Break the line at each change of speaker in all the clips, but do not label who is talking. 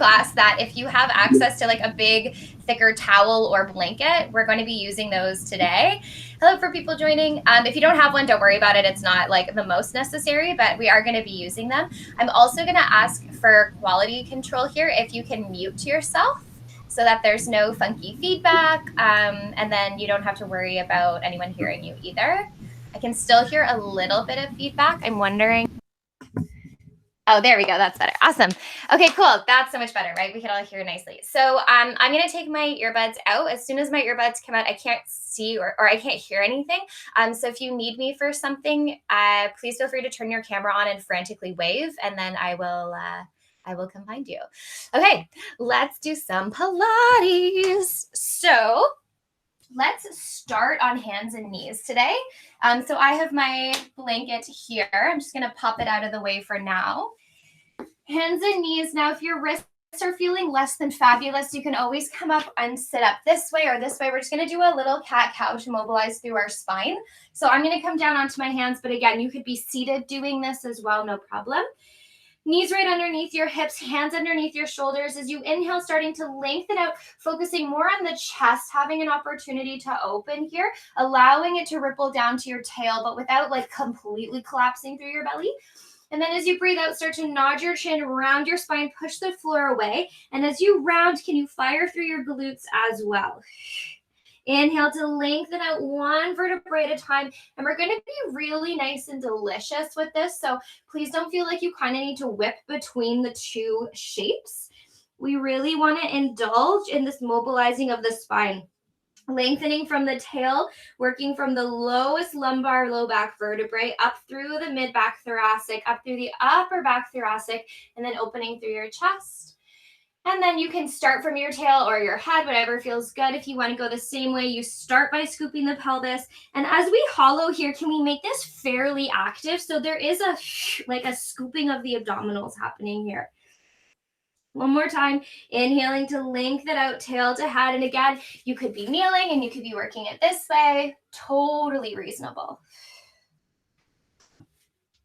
class that if you have access to like a big, thicker towel or blanket, we're going to be using those today. Hello for people joining. If you don't have one, don't worry about it. It's not like the most necessary, but we are going to be using them. I'm also going to ask for quality control here if you can mute yourself so that there's no funky feedback, and then you don't have to worry about anyone hearing you either. I can still hear a little bit of feedback. I'm wondering. Oh, there we go. That's better. Awesome. Okay, cool. That's so much better, right? We can all hear nicely. So I'm going to take my earbuds out. As soon as my earbuds come out, I can't see or I can't hear anything. So if you need me for something, please feel free to turn your camera on and frantically wave, and then I will come find you. Okay, let's do some Pilates. So let's start on hands and knees today. So I have my blanket here. I'm just going to pop it out of the way for now. Hands and knees. Now, if your wrists are feeling less than fabulous, you can always come up and sit up this way or this way. We're just going to do a little cat-cow to mobilize through our spine. So I'm going to come down onto my hands, but again, you could be seated doing this as well, no problem. Knees right underneath your hips, hands underneath your shoulders. As you inhale, starting to lengthen out, focusing more on the chest, having an opportunity to open here, allowing it to ripple down to your tail, but without like completely collapsing through your belly. And then as you breathe out, start to nod your chin, round your spine, push the floor away. And as you round, can you fire through your glutes as well? Inhale to lengthen out one vertebrae at a time. And we're going to be really nice and delicious with this. So please don't feel like you kind of need to whip between the two shapes. We really want to indulge in this mobilizing of the spine. Lengthening from the tail, working from the lowest lumbar low back vertebrae up through the mid back thoracic, up through the upper back thoracic, and then opening through your chest. And then you can start from your tail or your head, whatever feels good. If you want to go the same way, you start by scooping the pelvis. And as we hollow here, can we make this fairly active? So there is a scooping of the abdominals happening here. One more time, inhaling to lengthen out, tail to head. And again, you could be kneeling and you could be working it this way. Totally reasonable.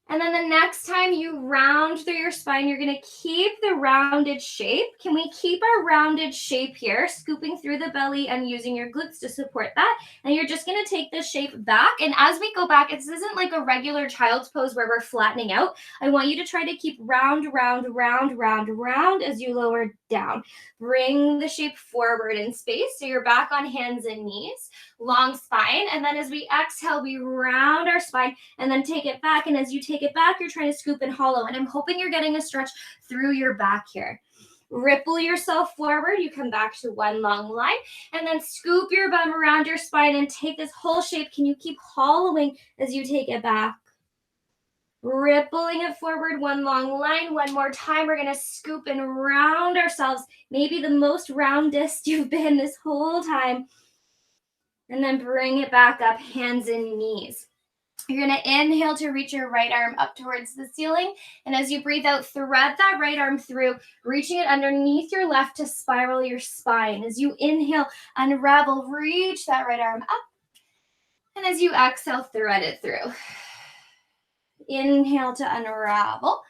And then the next time you round through your spine, you're going to keep the rounded shape. Can we keep our rounded shape here, scooping through the belly and using your glutes to support that? And you're just going to take this shape back. And as we go back, this isn't like a regular child's pose where we're flattening out. I want you to try to keep round, round, round, round, round as you lower down. Bring the shape forward in space. So you're back on hands and knees, long spine. And then as we exhale, we round our spine and then take it back. And as you take it back, you're trying to scoop and hollow. And I'm hoping you're getting a stretch through your back here. Ripple yourself forward. You come back to one long line and then scoop your bum around your spine and take this whole shape. Can you keep hollowing as you take it back? Rippling it forward, one long line. One more time. We're going to scoop and round ourselves. Maybe the most roundest you've been this whole time. And then bring it back up, hands and knees. You're going to inhale to reach your right arm up towards the ceiling. And as you breathe out, thread that right arm through, reaching it underneath your left to spiral your spine. As you inhale, unravel, reach that right arm up. And as you exhale, thread it through. Inhale to unravel,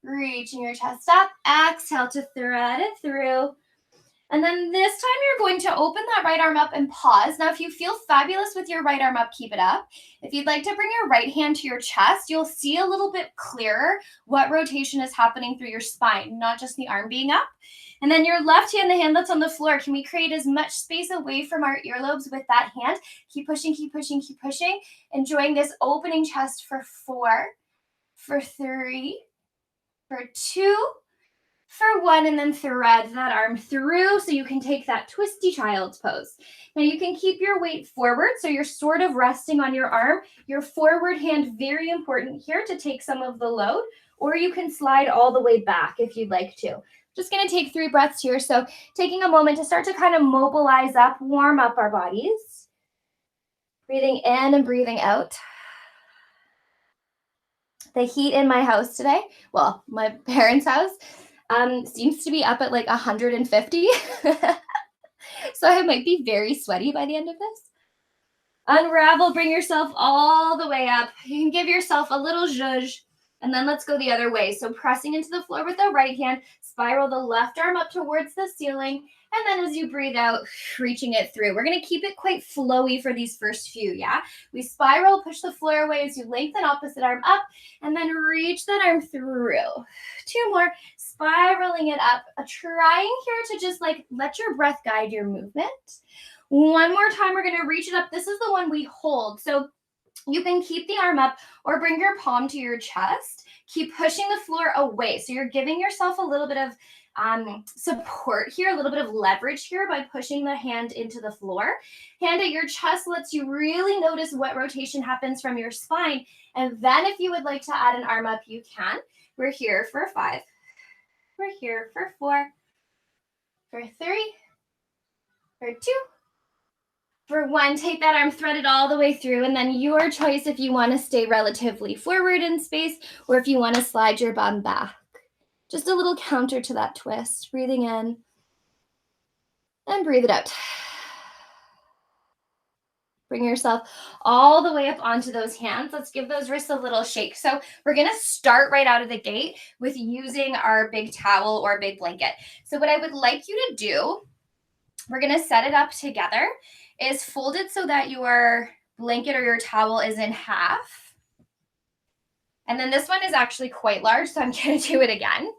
reaching your chest up. Exhale to thread it through. And then this time you're going to open that right arm up and pause. Now, if you feel fabulous with your right arm up, keep it up. If you'd like to bring your right hand to your chest, you'll see a little bit clearer what rotation is happening through your spine, not just the arm being up. And then your left hand, the hand that's on the floor, can we create as much space away from our earlobes with that hand? Keep pushing, keep pushing, keep pushing. Enjoying this opening chest for 4, for 3, for 2, for 1, and then thread that arm through so you can take that twisty child's pose. Now you can keep your weight forward, so you're sort of resting on your arm. Your forward hand, very important here to take some of the load, or you can slide all the way back if you'd like to. Just going to take 3 breaths here. So taking a moment to start to kind of mobilize up, warm up our bodies. Breathing in and breathing out. The heat in my house today, well, my parents' house, seems to be up at like 150. So I might be very sweaty by the end of this. Unravel, bring yourself all the way up. You can give yourself a little zhuzh. And then let's go the other way. So pressing into the floor with the right hand, spiral the left arm up towards the ceiling. And then as you breathe out, reaching it through. We're going to keep it quite flowy for these first few, yeah? We spiral, push the floor away as you lengthen opposite arm up, and then reach that arm through. 2 more, spiraling it up, trying here to just like let your breath guide your movement. 1 more time, we're going to reach it up. This is the one we hold. So you can keep the arm up or bring your palm to your chest. Keep pushing the floor away. So you're giving yourself a little bit of support here, a little bit of leverage here by pushing the hand into the floor. Hand at your chest lets you really notice what rotation happens from your spine. And then if you would like to add an arm up, you can. We're here for 5. We're here for 4. For 3. For 2. For 1, take that arm threaded all the way through, and then your choice if you want to stay relatively forward in space or if you want to slide your bum back. Just a little counter to that twist. Breathing in and breathe it out. Bring yourself all the way up onto those hands. Let's give those wrists a little shake. So we're going to start right out of the gate with using our big towel or big blanket. So what I would like you to do, we're going to set it up together, is fold it so that your blanket or your towel is in half. And then this one is actually quite large, so I'm going to do it again.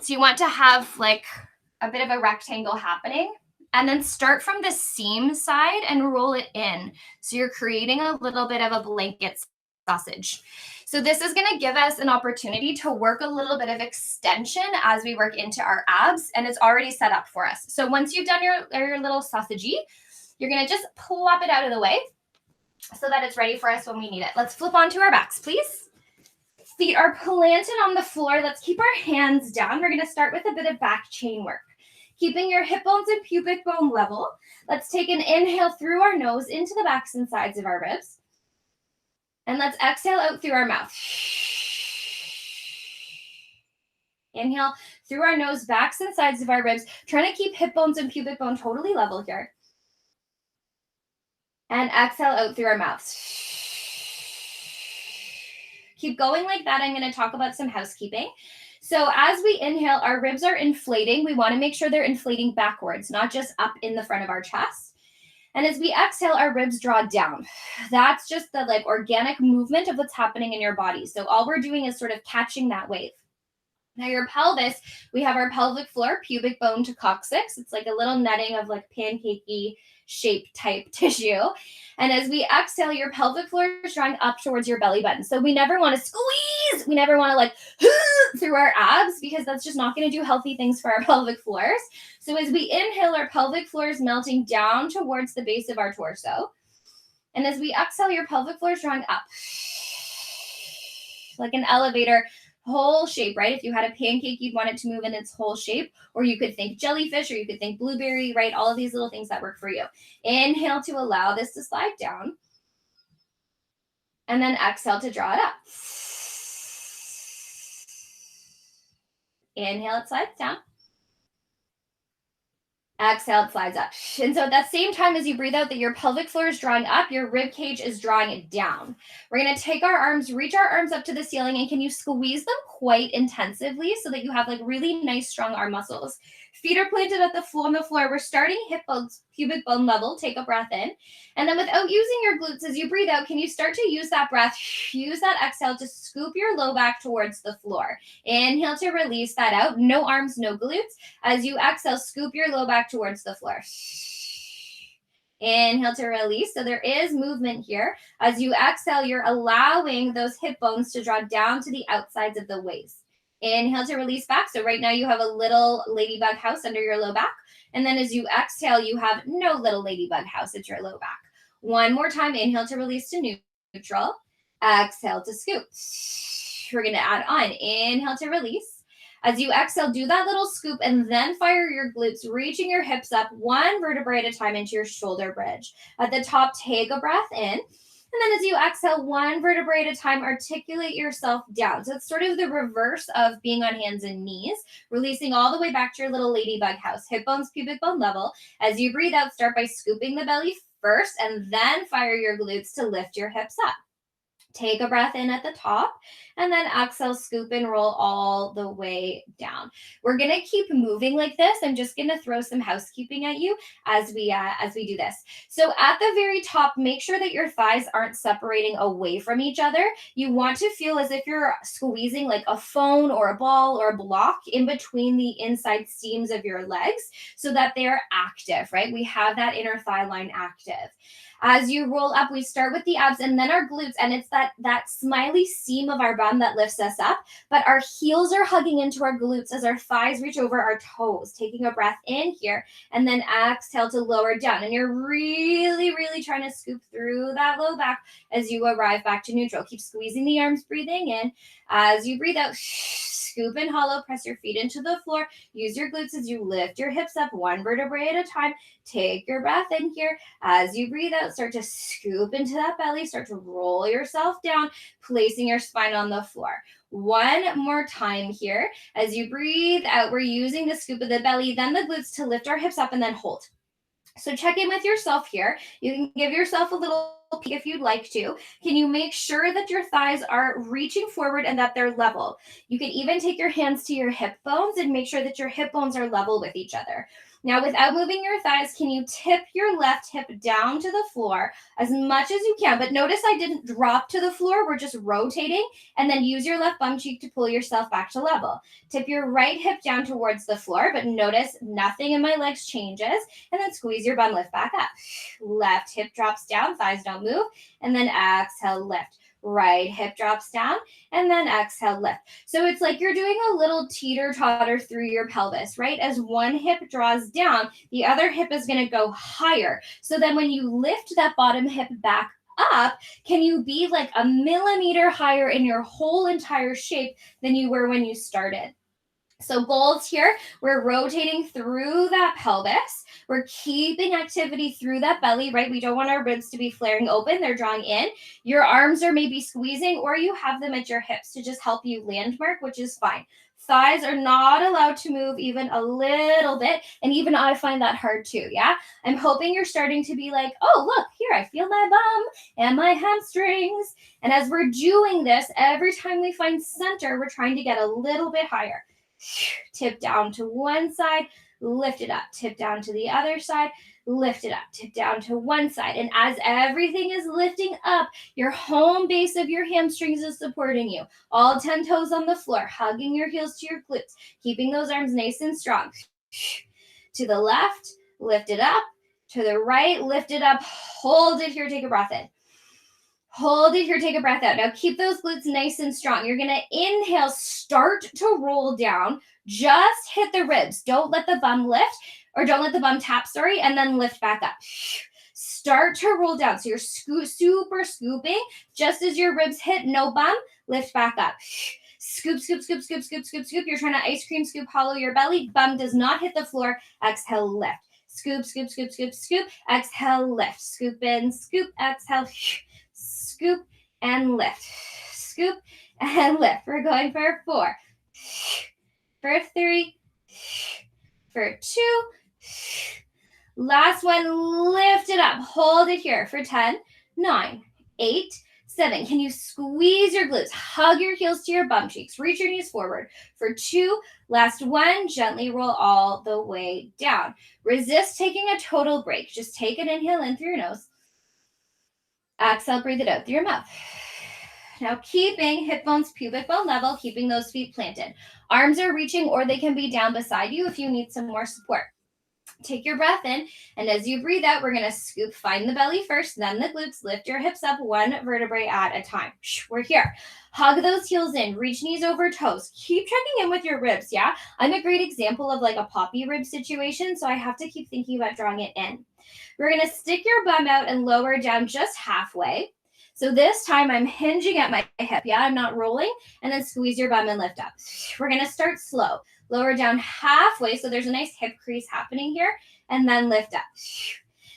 So you want to have like a bit of a rectangle happening, and then start from the seam side and roll it in. So you're creating a little bit of a blanket sausage. So this is going to give us an opportunity to work a little bit of extension as we work into our abs, and it's already set up for us. So once you've done your little sausagey, you're going to just plop it out of the way so that it's ready for us when we need it. Let's flip onto our backs, please. Feet are planted on the floor. Let's keep our hands down. We're going to start with a bit of back chain work. Keeping your hip bones and pubic bone level. Let's take an inhale through our nose into the backs and sides of our ribs. And let's exhale out through our mouth. Inhale through our nose, backs and sides of our ribs. Trying to keep hip bones and pubic bone totally level here. And exhale out through our mouth. Keep going like that. I'm going to talk about some housekeeping. So as we inhale, our ribs are inflating. We want to make sure they're inflating backwards, not just up in the front of our chest. And as we exhale, our ribs draw down. That's just the like organic movement of what's happening in your body. So all we're doing is sort of catching that wave. Now your pelvis, we have our pelvic floor, pubic bone to coccyx. It's like a little netting of like pancakey shape type tissue. And as we exhale, your pelvic floor is drawing up towards your belly button. So we never want to squeeze. We never want to like through our abs, because that's just not going to do healthy things for our pelvic floors. So as we inhale, our pelvic floor is melting down towards the base of our torso. And as we exhale, your pelvic floor is drawing up like an elevator, whole shape, right? If you had a pancake, you'd want it to move in its whole shape, or you could think jellyfish, or you could think blueberry, right? All of these little things that work for you. Inhale to allow this to slide down, and then exhale to draw it up. Inhale, it slides down. Exhale, it slides up. And so at that same time as you breathe out that your pelvic floor is drawing up, your rib cage is drawing it down. We're going to take our arms, reach our arms up to the ceiling, and can you squeeze them quite intensively so that you have like really nice, strong arm muscles. Feet are planted at the floor on the floor. We're starting hip bones, pubic bone level. Take a breath in. And then without using your glutes, as you breathe out, can you start to use that breath, use that exhale to scoop your low back towards the floor. Inhale to release that out. No arms, no glutes. As you exhale, scoop your low back towards the floor. Inhale to release. So there is movement here. As you exhale, you're allowing those hip bones to draw down to the outsides of the waist. Inhale to release back. So right now you have a little ladybug house under your low back. And then as you exhale, you have no little ladybug house at your low back. One more time. Inhale to release to neutral. Exhale to scoop. We're going to add on. Inhale to release. As you exhale, do that little scoop and then fire your glutes, reaching your hips up one vertebrae at a time into your shoulder bridge. At the top, take a breath in. And then as you exhale, one vertebrae at a time, articulate yourself down. So it's sort of the reverse of being on hands and knees, releasing all the way back to your little ladybug house, hip bones, pubic bone level. As you breathe out, start by scooping the belly first, and then fire your glutes to lift your hips up. Take a breath in at the top and then exhale, scoop and roll all the way down. We're going to keep moving like this. I'm just going to throw some housekeeping at you as we do this. So at the very top, make sure that your thighs aren't separating away from each other. You want to feel as if you're squeezing like a phone or a ball or a block in between the inside seams of your legs so that they're active, right? We have that inner thigh line active. As you roll up, we start with the abs and then our glutes, and it's that smiley seam of our bum that lifts us up, but our heels are hugging into our glutes as our thighs reach over our toes. Taking a breath in here, and then exhale to lower down, and you're really, really trying to scoop through that low back as you arrive back to neutral. Keep squeezing the arms, breathing in. As you breathe out, scoop and hollow, press your feet into the floor. Use your glutes as you lift your hips up one vertebrae at a time. Take your breath in here. As you breathe out, start to scoop into that belly. Start to roll yourself down, placing your spine on the floor. One more time here. As you breathe out, we're using the scoop of the belly, then the glutes to lift our hips up and then hold. So check in with yourself here. You can give yourself a little peek if you'd like to. Can you make sure that your thighs are reaching forward and that they're level? You can even take your hands to your hip bones and make sure that your hip bones are level with each other. Now, without moving your thighs, can you tip your left hip down to the floor as much as you can? But notice I didn't drop to the floor. We're just rotating, and then use your left bum cheek to pull yourself back to level. Tip your right hip down towards the floor, but notice nothing in my legs changes, and then squeeze your bum, lift back up. Left hip drops down, thighs don't move, and then exhale, lift. Right hip drops down, and then exhale, lift. So it's like you're doing a little teeter-totter through your pelvis, right? As one hip draws down, the other hip is going to go higher. So then when you lift that bottom hip back up, can you be like a millimeter higher in your whole entire shape than you were when you started? So goals here, we're rotating through that pelvis. We're keeping activity through that belly, right? We don't want our ribs to be flaring open. They're drawing in. Your arms are maybe squeezing, or you have them at your hips to just help you landmark, which is fine. Thighs are not allowed to move even a little bit. And even I find that hard too, yeah? I'm hoping you're starting to be like, oh, look, here, I feel my bum and my hamstrings. And as we're doing this, every time we find center, we're trying to get a little bit higher. Tip down to one side, lift it up, tip down to the other side, lift it up, tip down to one side. And as everything is lifting up, your home base of your hamstrings is supporting you. All 10 toes on the floor, hugging your heels to your glutes, keeping those arms nice and strong. To the left, lift it up. To the right, lift it up. Hold it here, take a breath in. Hold it here, take a breath out. Now keep those glutes nice and strong. You're gonna inhale, start to roll down. Just hit the ribs. Don't let the bum lift, or don't let the bum tap, sorry, and then lift back up. Start to roll down. So you're super scooping. Just as your ribs hit, no bum, lift back up. Scoop, scoop, scoop, scoop, scoop, scoop, scoop. You're trying to ice cream scoop, hollow your belly. Bum does not hit the floor. Exhale, lift. Scoop, scoop, scoop, scoop, scoop. Exhale, lift. Scoop in, scoop, exhale, scoop and lift. Scoop and lift. We're going for 4, for 3, for 2. Last one, lift it up. Hold it here for 10, 9, 8, 7. Can you squeeze your glutes? Hug your heels to your bum cheeks. Reach your knees forward. For 2, last one, gently roll all the way down. Resist taking a total break. Just take an inhale in through your nose. Exhale, breathe it out through your mouth. Now keeping hip bones, pubic bone level, keeping those feet planted. Arms are reaching, or they can be down beside you if you need some more support. Take your breath in, and as you breathe out, we're going to scoop, find the belly first, then the glutes. Lift your hips up one vertebrae at a time. We're here. Hug those heels in, reach knees over toes. Keep checking in with your ribs, yeah? I'm a great example of like a poppy rib situation, so I have to keep thinking about drawing it in. We're going to stick your bum out and lower down just halfway. So this time I'm hinging at my hip. Yeah, I'm not rolling. And then squeeze your bum and lift up. We're going to start slow. Lower down halfway. So there's a nice hip crease happening here. And then lift up.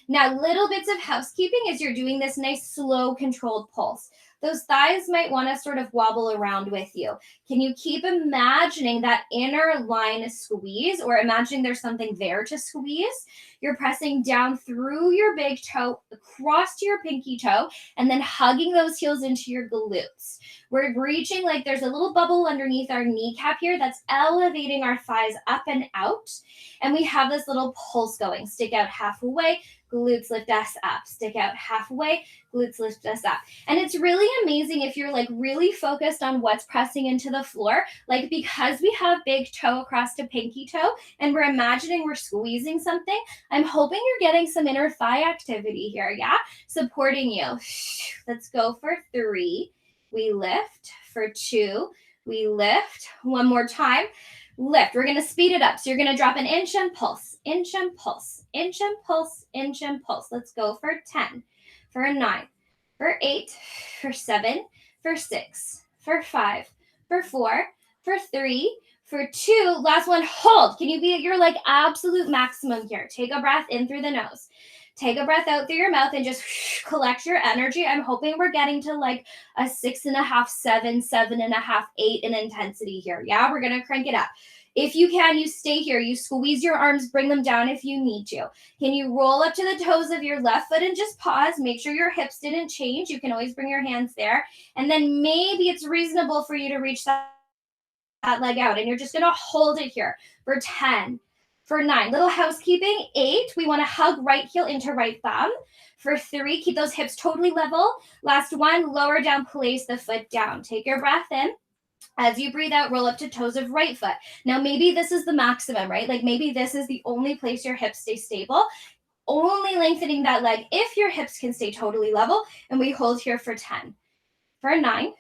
Now, little bits of housekeeping as you're doing this nice, slow, controlled pulse. those thighs might want to sort of wobble around with you. Can you keep imagining that inner line squeeze, or imagining there's something there to squeeze? You're pressing down through your big toe, across to your pinky toe, and then hugging those heels into your glutes. We're reaching like there's a little bubble underneath our kneecap here that's elevating our thighs up and out. And we have this little pulse going. Stick out halfway, glutes lift us up. Stick out halfway, glutes lift us up. And it's really amazing if you're like really focused on what's pressing into the floor. Like, because we have big toe across to pinky toe and we're imagining we're squeezing something, I'm hoping you're getting some inner thigh activity here, yeah? Supporting you. Let's go for 3. We lift. For 2. We lift. One more time. Lift. We're going to speed it up. So you're going to drop an inch and pulse, inch and pulse, inch and pulse, inch and pulse. Let's go for 10, for 9, for 8, for 7, for 6, for 5, for 4, for 3, for 2. Last one, hold. Can you be at your like absolute maximum here? Take a breath in through the nose. Take a breath out through your mouth and just collect your energy. I'm hoping we're getting to like a 6.5, 7, 7.5, 8 in intensity here. Yeah, we're going to crank it up. If you can, you stay here. You squeeze your arms, bring them down if you need to. Can you roll up to the toes of your left foot and just pause? Make sure your hips didn't change. You can always bring your hands there. And then maybe it's reasonable for you to reach that leg out. And you're just going to hold it here for 10. For 9, little housekeeping. 8, we want to hug right heel into right thumb. For 3, keep those hips totally level. Last one, lower down, place the foot down. Take your breath in. As you breathe out, roll up to toes of right foot. Now, maybe this is the maximum, right? Like maybe this is the only place your hips stay stable. Only lengthening that leg if your hips can stay totally level. And we hold here for 10, for 9,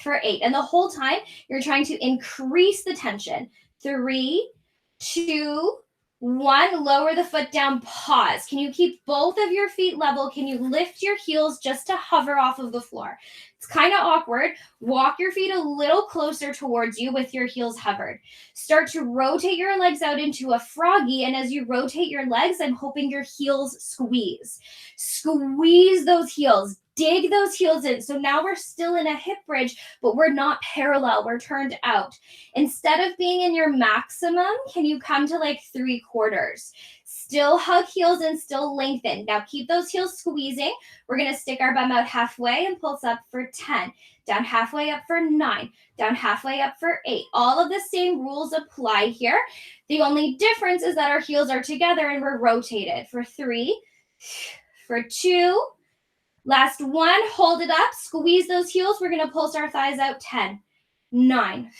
for 8. And the whole time, you're trying to increase the tension. 3, 2, 1, lower the foot down, pause. Can you keep both of your feet level? Can you lift your heels just to hover off of the floor? It's kind of awkward. Walk your feet a little closer towards you with your heels hovered. Start to rotate your legs out into a froggy, and as you rotate your legs, I'm hoping your heels squeeze. Squeeze those heels. Dig those heels in. So now we're still in a hip bridge, but we're not parallel. We're turned out. Instead of being in your maximum, can you come to like 3/4? Still hug heels and still lengthen. Now keep those heels squeezing. We're going to stick our bum out halfway and pulse up for 10. Down halfway up for 9. Down halfway up for 8. All of the same rules apply here. The only difference is that our heels are together and we're rotated. For 3, for 2, last one, hold it up, squeeze those heels. We're going to pulse our thighs out. 10, 9,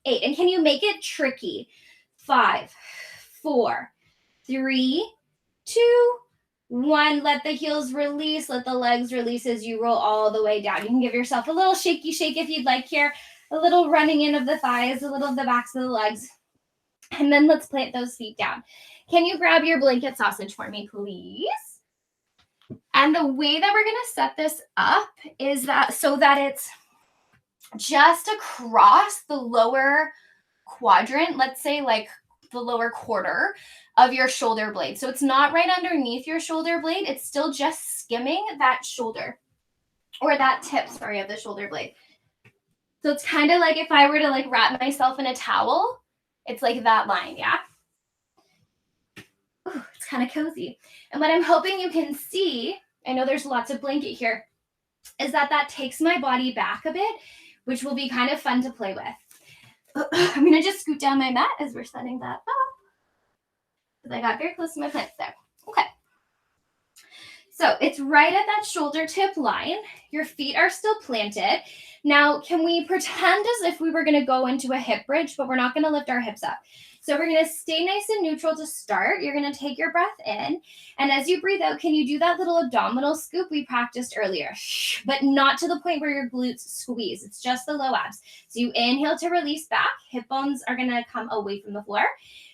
8. And can you make it tricky? 5, 4, 3, 2, 1. Let the heels release. Let the legs release as you roll all the way down. You can give yourself a little shaky shake if you'd like here. A little running in of the thighs, a little of the backs of the legs. And then let's plant those feet down. Can you grab your blanket sausage for me, please? And the way that we're going to set this up is that so that it's just across the lower quadrant, let's say like the lower quarter of your shoulder blade. So it's not right underneath your shoulder blade. It's still just skimming that shoulder or that tip, sorry, of the shoulder blade. So it's kind of like if I were to like wrap myself in a towel, it's like that line, yeah? Ooh, it's kind of cozy. And what I'm hoping you can see, I know there's lots of blanket here, is that that takes my body back a bit, which will be kind of fun to play with. I'm going to just scoot down my mat as we're setting that up. Because I got very close to my plants there. Okay. So it's right at that shoulder tip line. Your feet are still planted. Now, can we pretend as if we were going to go into a hip bridge, but we're not going to lift our hips up? So we're going to stay nice and neutral to start. You're going to take your breath in. And as you breathe out, can you do that little abdominal scoop we practiced earlier? But not to the point where your glutes squeeze. It's just the low abs. So you inhale to release back. Hip bones are going to come away from the floor.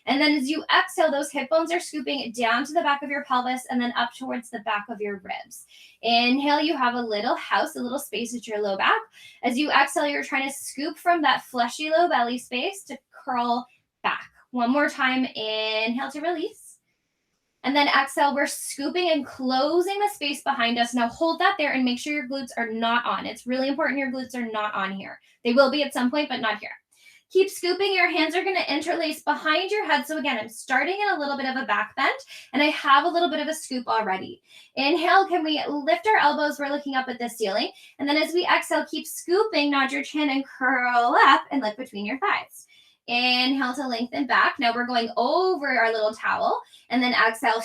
And then as you exhale, those hip bones are scooping down to the back of your pelvis and then up towards the back of your ribs. Inhale, you have a little house, a little space at your low back. As you exhale, you're trying to scoop from that fleshy low belly space to curl back. One more time, inhale to release. And then exhale, we're scooping and closing the space behind us. Now hold that there and make sure your glutes are not on. It's really important your glutes are not on here. They will be at some point, but not here. Keep scooping. Your hands are going to interlace behind your head. So again, I'm starting in a little bit of a back bend, and I have a little bit of a scoop already. Inhale, can we lift our elbows? We're looking up at the ceiling. And then as we exhale, keep scooping, nod your chin and curl up and lift between your thighs. Inhale to lengthen back. Now we're going over our little towel, and then exhale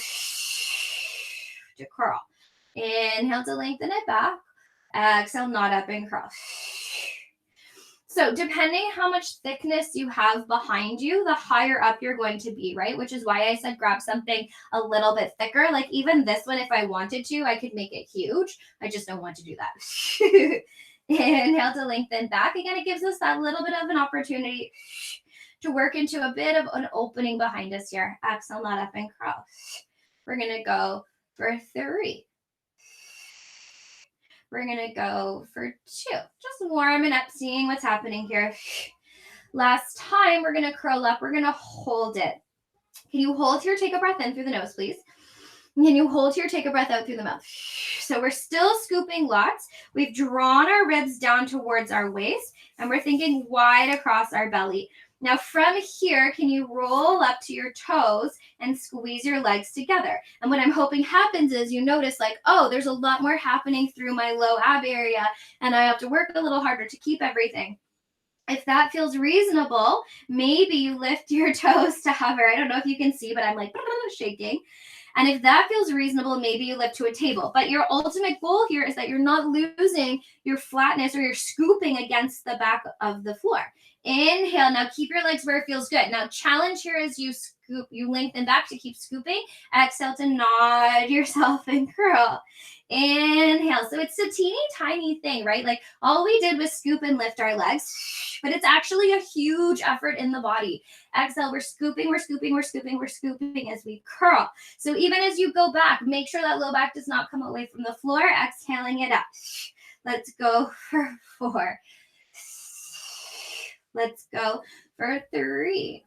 to curl. Inhale to lengthen it back. Exhale, nod up and curl. So depending how much thickness you have behind you, the higher up you're going to be, right? Which is why I said grab something a little bit thicker. Like even this one, if I wanted to, I could make it huge. I just don't want to do that. Inhale to lengthen back. Again, it gives us that little bit of an opportunity to work into a bit of an opening behind us here. Exhale, nod up and curl. We're going to go for 3. We're going to go for 2. Just warming up, seeing what's happening here. Last time, we're going to curl up. We're going to hold it. Can you hold here? Take a breath in through the nose, please. Can you hold here? Take a breath out through the mouth. So we're still scooping lots. We've drawn our ribs down towards our waist, and we're thinking wide across our belly. Now from here, can you roll up to your toes and squeeze your legs together? And what I'm hoping happens is you notice like, oh, there's a lot more happening through my low ab area, and I have to work a little harder to keep everything. If that feels reasonable, maybe you lift your toes to hover. I don't know if you can see, but I'm like shaking. And if that feels reasonable, maybe you lift to a table. But your ultimate goal here is that you're not losing your flatness or you're scooping against the back of the floor. Inhale. Now keep your legs where it feels good. Now challenge here as you scoop, you lengthen back to keep scooping. Exhale to nod yourself and curl. Inhale. So it's a teeny tiny thing, right? Like all we did was scoop and lift our legs, but it's actually a huge effort in the body. Exhale, we're scooping, we're scooping, we're scooping, we're scooping as we curl. So even as you go back, make sure that low back does not come away from the floor. Exhaling it up. Let's go for 4. Let's go for 3.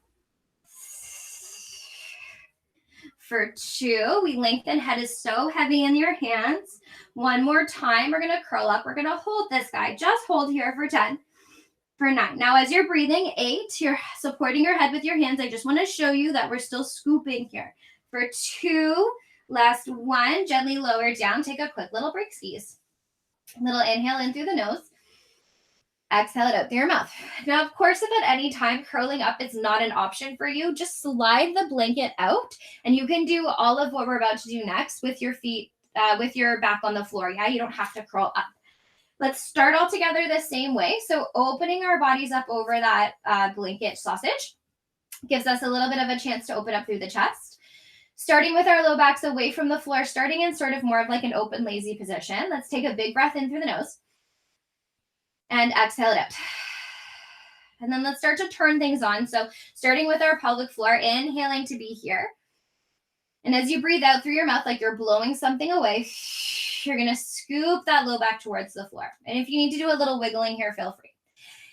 For 2, we lengthen. Head is so heavy in your hands. One more time, we're going to curl up. We're going to hold this guy. Just hold here for 10. For 9. Now, as you're breathing, 8, you're supporting your head with your hands. I just want to show you that we're still scooping here. For 2, last 1, gently lower down. Take a quick little break squeeze. Little inhale in through the nose. Exhale it out through your mouth. Now, of course, if at any time curling up is not an option for you, just slide the blanket out and you can do all of what we're about to do next with your feet, with your back on the floor. Yeah, you don't have to curl up. Let's start all together the same way. So opening our bodies up over that blanket sausage gives us a little bit of a chance to open up through the chest. Starting with our low backs away from the floor, starting in sort of more of like an open, lazy position. Let's take a big breath in through the nose. And exhale it out. And then let's start to turn things on. So starting with our pelvic floor, inhaling to be here. And as you breathe out through your mouth, like you're blowing something away, you're going to scoop that low back towards the floor. And if you need to do a little wiggling here, feel free.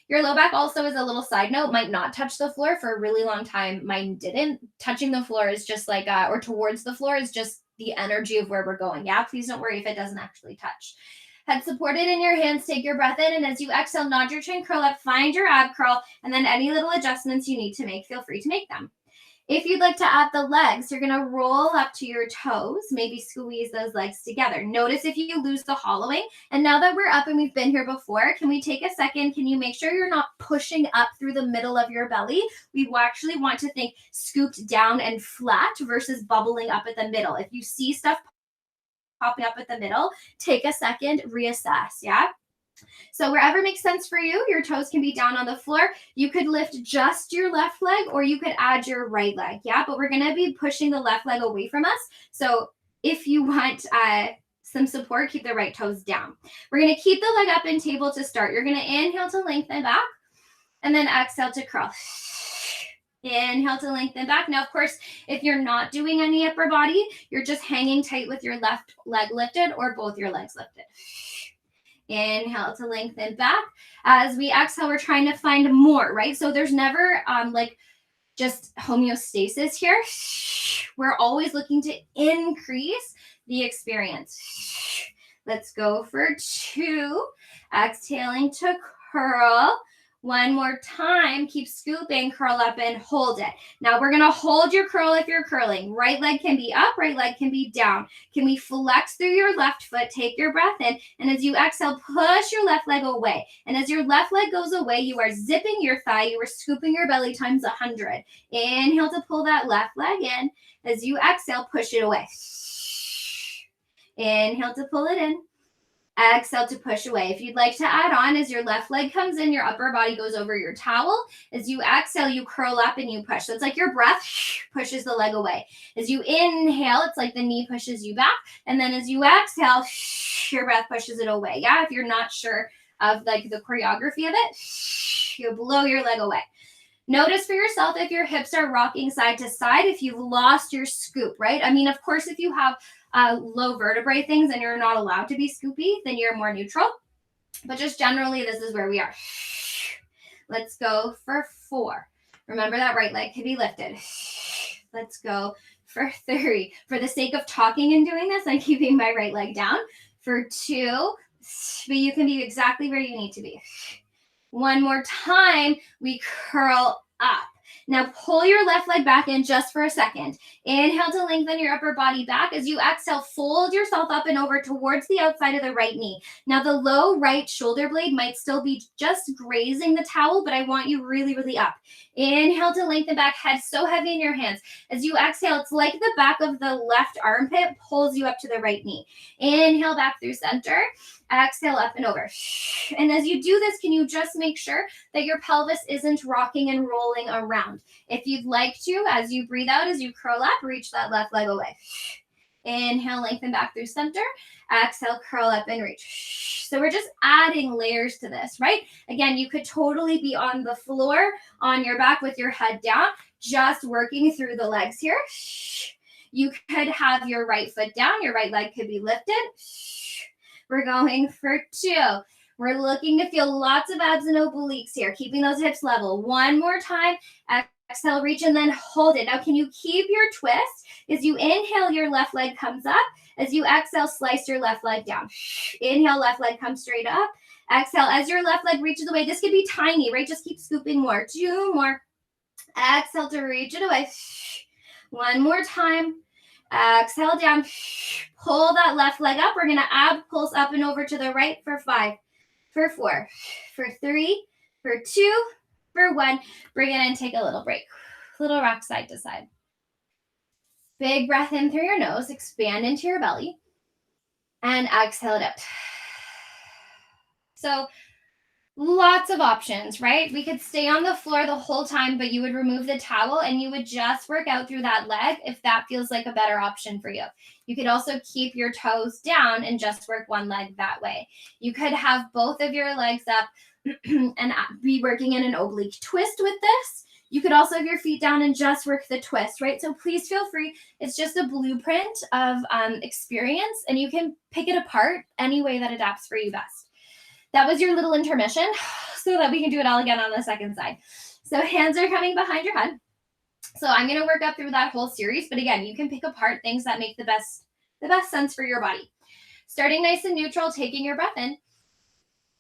Your low back also, as a little side note, might not touch the floor for a really long time. Mine didn't. Touching the floor is just like, or towards the floor is just the energy of where we're going. Yeah, please don't worry if it doesn't actually touch. Head supported in your hands, take your breath in, and as you exhale, nod your chin, curl up, find your ab curl, and then any little adjustments you need to make, feel free to make them. If you'd like to add the legs, you're going to roll up to your toes, maybe squeeze those legs together. Notice if you lose the hollowing. And now that we're up and we've been here before, can we take a second? Can you make sure you're not pushing up through the middle of your belly? We actually want to think scooped down and flat versus bubbling up at the middle. If you see stuff popping up at the middle, take a second, reassess, yeah? So wherever makes sense for you, your toes can be down on the floor. You could lift just your left leg or you could add your right leg, yeah? But we're gonna be pushing the left leg away from us. So if you want some support, keep the right toes down. We're gonna keep the leg up in table to start. You're gonna inhale to lengthen back and then exhale to curl. Inhale to lengthen back. Now, of course, if you're not doing any upper body, you're just hanging tight with your left leg lifted or both your legs lifted. Inhale to lengthen back. As we exhale, we're trying to find more, right? So there's never like just homeostasis here. We're always looking to increase the experience. Let's go for 2. Exhaling to curl. One more time. Keep scooping, curl up and hold it. Now we're going to hold your curl if you're curling. Right leg can be up, right leg can be down. Can we flex through your left foot? Take your breath in. And as you exhale, push your left leg away. And as your left leg goes away, you are zipping your thigh. You are scooping your belly times 100. Inhale to pull that left leg in. As you exhale, push it away. Inhale to pull it in. Exhale to push away. If you'd like to add on, as your left leg comes in, your upper body goes over your towel. As you exhale, you curl up and you push. So it's like your breath pushes the leg away. As you inhale, it's like the knee pushes you back. And then as you exhale, your breath pushes it away. Yeah, if you're not sure of like the choreography of it, you blow your leg away. Notice for yourself if your hips are rocking side to side, if you've lost your scoop, right? I mean, of course, if you have low vertebrae things and you're not allowed to be scoopy, then you're more neutral. But just generally, this is where we are. Let's go for 4. Remember that right leg can be lifted. Let's go for 3. For the sake of talking and doing this, I'm keeping my right leg down. For 2, but you can be exactly where you need to be. One more time, we curl up. Now pull your left leg back in just for a second. Inhale to lengthen your upper body back. As you exhale, fold yourself up and over towards the outside of the right knee. Now the low right shoulder blade might still be just grazing the towel, but I want you really, really up. Inhale to lengthen back, head so heavy in your hands. As you exhale, it's like the back of the left armpit pulls you up to the right knee. Inhale back through center. Exhale up and over. And as you do this, can you just make sure that your pelvis isn't rocking and rolling around? If you'd like to, as you breathe out, as you curl up, reach that left leg away. Inhale, lengthen back through center. Exhale, curl up and reach. So we're just adding layers to this, right? Again, you could totally be on the floor, on your back with your head down, just working through the legs here. You could have your right foot down. Your right leg could be lifted. We're going for 2. We're looking to feel lots of abs and obliques here, keeping those hips level. One more time. Exhale, reach, and then hold it. Now, can you keep your twist? As you inhale, your left leg comes up. As you exhale, slice your left leg down. Inhale, left leg comes straight up. Exhale, as your left leg reaches away. This could be tiny, right? Just keep scooping more. 2 more. Exhale to reach it away. One more time. Exhale down. Pull that left leg up. We're going to ab pulse up and over to the right for 5, for 4, for 3, for 2, for 1. Bring it in, take a little break. Little rock side to side. Big breath in through your nose. Expand into your belly. And exhale it out. So lots of options, right? We could stay on the floor the whole time, but you would remove the towel and you would just work out through that leg if that feels like a better option for you. You could also keep your toes down and just work one leg that way. You could have both of your legs up and be working in an oblique twist with this. You could also have your feet down and just work the twist, right? So please feel free. It's just a blueprint of experience, and you can pick it apart any way that adapts for you best. That was your little intermission so that we can do it all again on the second side. So hands are coming behind your head. So I'm going to work up through that whole series. But again, you can pick apart things that make the best sense for your body. Starting nice and neutral, taking your breath in.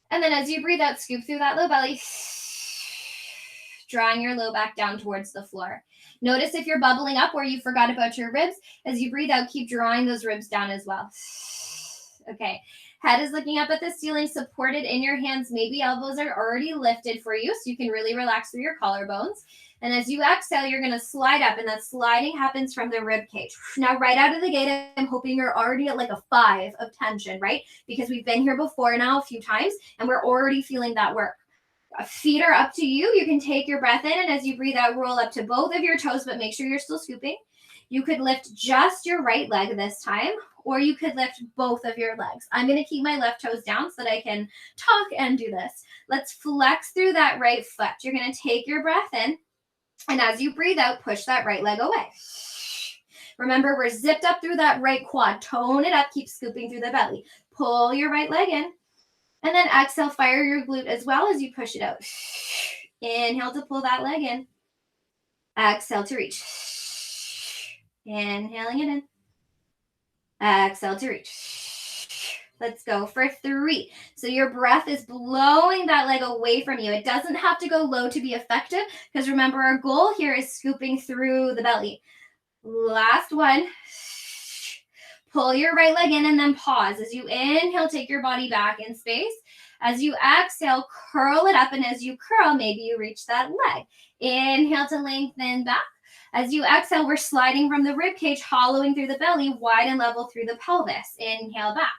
And then as you breathe out, scoop through that low belly, drawing your low back down towards the floor. Notice if you're bubbling up or you forgot about your ribs. As you breathe out, keep drawing those ribs down as well. Okay. Head is looking up at the ceiling, supported in your hands. Maybe elbows are already lifted for you, so you can really relax through your collarbones. And as you exhale, you're going to slide up, and that sliding happens from the rib cage. Now, right out of the gate, I'm hoping you're already at like a 5 of tension, right? Because we've been here before now a few times, and we're already feeling that work. Feet are up to you. You can take your breath in, and as you breathe out, roll up to both of your toes, but make sure you're still scooping. You could lift just your right leg this time, or you could lift both of your legs. I'm going to keep my left toes down so that I can talk and do this. Let's flex through that right foot. You're going to take your breath in, and as you breathe out, push that right leg away. Remember, we're zipped up through that right quad. Tone it up. Keep scooping through the belly. Pull your right leg in, and then exhale, fire your glute as well as you push it out. Inhale to pull that leg in. Exhale to reach. Inhaling it in. Exhale to reach. Let's go for 3. So your breath is blowing that leg away from you. It doesn't have to go low to be effective because remember our goal here is scooping through the belly. Last one. Pull your right leg in and then pause. As you inhale, take your body back in space. As you exhale, curl it up. And as you curl, maybe you reach that leg. Inhale to lengthen back. As you exhale, we're sliding from the rib cage, hollowing through the belly, wide and level through the pelvis. Inhale back.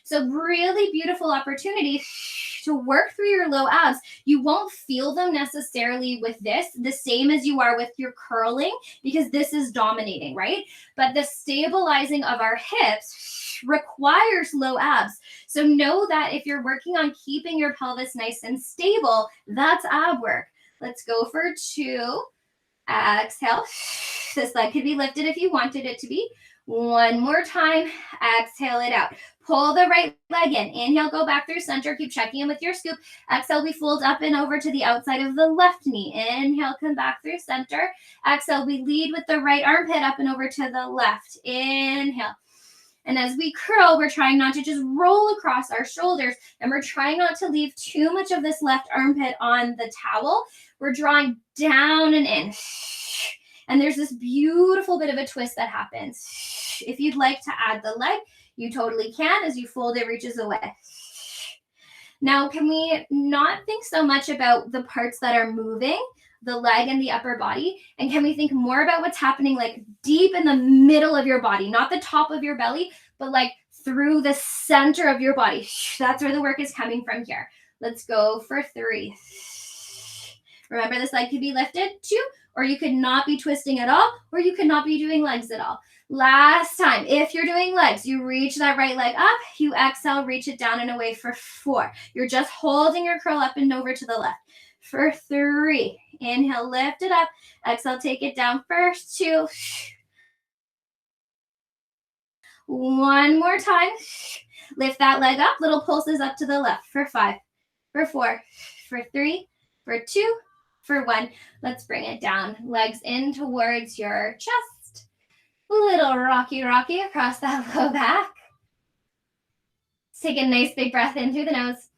So really beautiful opportunity to work through your low abs. You won't feel them necessarily with this, the same as you are with your curling, because this is dominating, right? But the stabilizing of our hips requires low abs. So know that if you're working on keeping your pelvis nice and stable, that's ab work. Let's go for 2. Exhale. This leg could be lifted if you wanted it to be. One more time. Exhale it out. Pull the right leg in. Inhale, go back through center. Keep checking in with your scoop. Exhale, we fold up and over to the outside of the left knee. Inhale, come back through center. Exhale, we lead with the right armpit up and over to the left. Inhale. And as we curl, we're trying not to just roll across our shoulders, and we're trying not to leave too much of this left armpit on the towel. We're drawing down and in. And there's this beautiful bit of a twist that happens. If you'd like to add the leg, you totally can. As you fold, it reaches away. Now, can we not think so much about the parts that are moving, the leg and the upper body? And can we think more about what's happening like deep in the middle of your body, not the top of your belly, but like through the center of your body? That's where the work is coming from here. Let's go for 3. Remember, this leg could be lifted 2, or you could not be twisting at all, or you could not be doing legs at all. Last time, if you're doing legs, you reach that right leg up, you exhale, reach it down and away for 4. You're just holding your curl up and over to the left. For 3, inhale, lift it up, exhale, take it down for 2. One more time, lift that leg up, little pulses up to the left for 5, for 4, for 3, for 2, for 1. Let's bring it down, legs in towards your chest. Little rocky across that low back. Let's take a nice big breath in through the nose.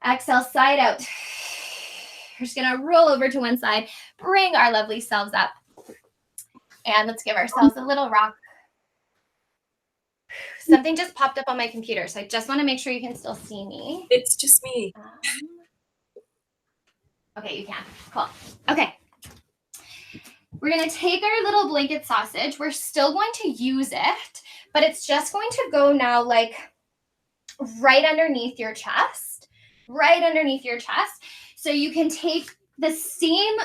Exhale, side out. We're just gonna roll over to one side, bring our lovely selves up. And let's give ourselves a little rock. Something just popped up on my computer, so I just wanna make sure you can still see me.
It's just me.
Okay, you can. Cool. Okay. We're going to take our little blanket sausage. We're still going to use it, but it's just going to go now like right underneath your chest, So you can take the same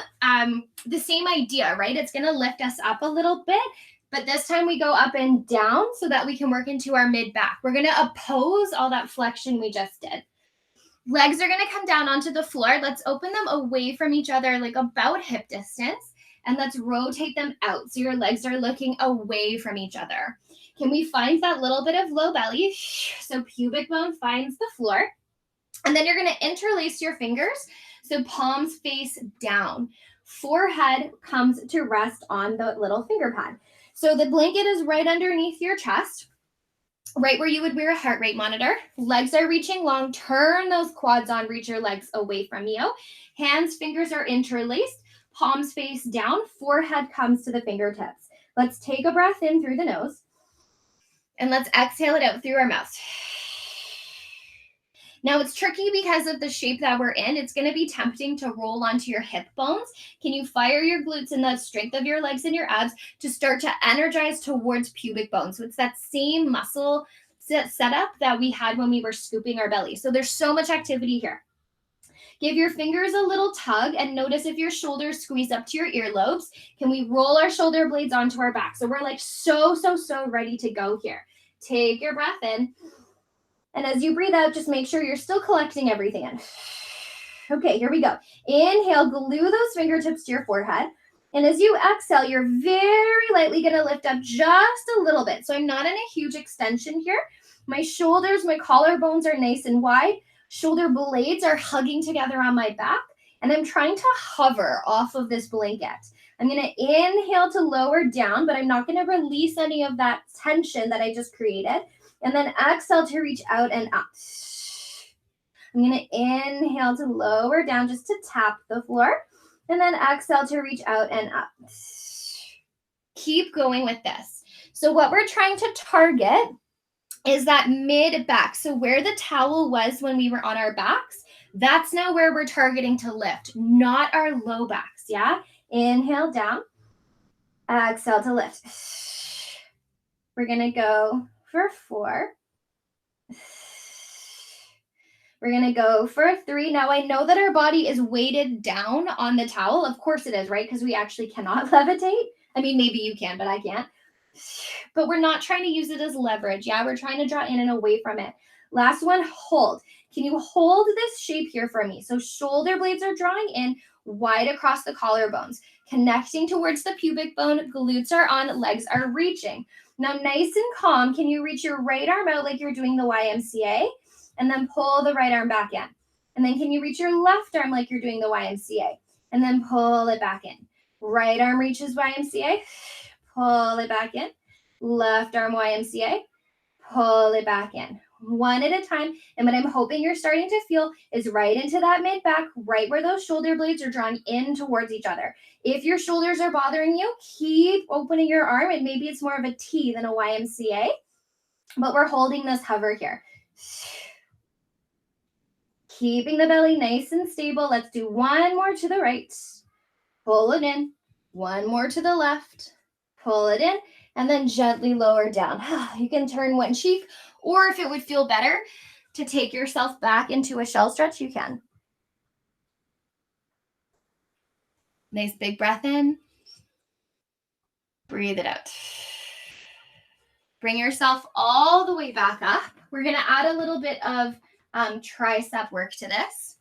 idea, right? It's going to lift us up a little bit, but this time we go up and down so that we can work into our mid back. We're going to oppose all that flexion we just did. Legs are going to come down onto the floor. Let's open them away from each other, like about hip distance, and let's rotate them out. So your legs are looking away from each other. Can we find that little bit of low belly? So pubic bone finds the floor. And then you're going to interlace your fingers. So palms face down. Forehead comes to rest on the little finger pad. So the blanket is right underneath your chest, right where you would wear a heart rate monitor. Legs are reaching long. Turn those quads on. Reach your legs away from you. Hands, fingers are interlaced. Palms face down. Forehead comes to the fingertips. Let's take a breath in through the nose. And let's exhale it out through our mouth. Now it's tricky because of the shape that we're in. It's going to be tempting to roll onto your hip bones. Can you fire your glutes and the strength of your legs and your abs to start to energize towards pubic bone? So it's that same muscle setup that we had when we were scooping our belly. So there's so much activity here. Give your fingers a little tug and notice if your shoulders squeeze up to your earlobes. Can we roll our shoulder blades onto our back? So we're like so ready to go here. Take your breath in. And as you breathe out, just make sure you're still collecting everything in. Okay, here we go. Inhale, glue those fingertips to your forehead. And as you exhale, you're very lightly going to lift up just a little bit. So I'm not in a huge extension here. My shoulders, my collarbones are nice and wide. Shoulder blades are hugging together on my back. And I'm trying to hover off of this blanket. I'm going to inhale to lower down, but I'm not going to release any of that tension that I just created. And then exhale to reach out and up. I'm going to inhale to lower down just to tap the floor. And then exhale to reach out and up. Keep going with this. So what we're trying to target is that mid back. So where the towel was when we were on our backs, that's now where we're targeting to lift, not our low backs, yeah? Inhale down, exhale to lift. We're gonna go for 4. We're gonna go for 3. Now I know that our body is weighted down on the towel. Of course it is, right? Because we actually cannot levitate. I mean, maybe you can, but I can't. But we're not trying to use it as leverage. Yeah, we're trying to draw in and away from it. Last one, hold. Can you hold this shape here for me? So shoulder blades are drawing in wide across the collarbones, connecting towards the pubic bone, glutes are on, legs are reaching. Now, nice and calm, can you reach your right arm out like you're doing the YMCA? And then pull the right arm back in. And then can you reach your left arm like you're doing the YMCA? And then pull it back in. Right arm reaches YMCA. Pull it back in. Left arm YMCA. Pull it back in. One at a time. And what I'm hoping you're starting to feel is right into that mid back, right where those shoulder blades are drawing in towards each other. If your shoulders are bothering you, keep opening your arm, and maybe it's more of a T than a YMCA, but we're holding this hover here. Keeping the belly nice and stable. Let's do one more to the right. Pull it in. One more to the left. Pull it in. And then gently lower down. You can turn one cheek, or if it would feel better to take yourself back into a shell stretch, you can. Nice big breath in. Breathe it out. Bring yourself all the way back up. We're going to add a little bit of tricep work to this.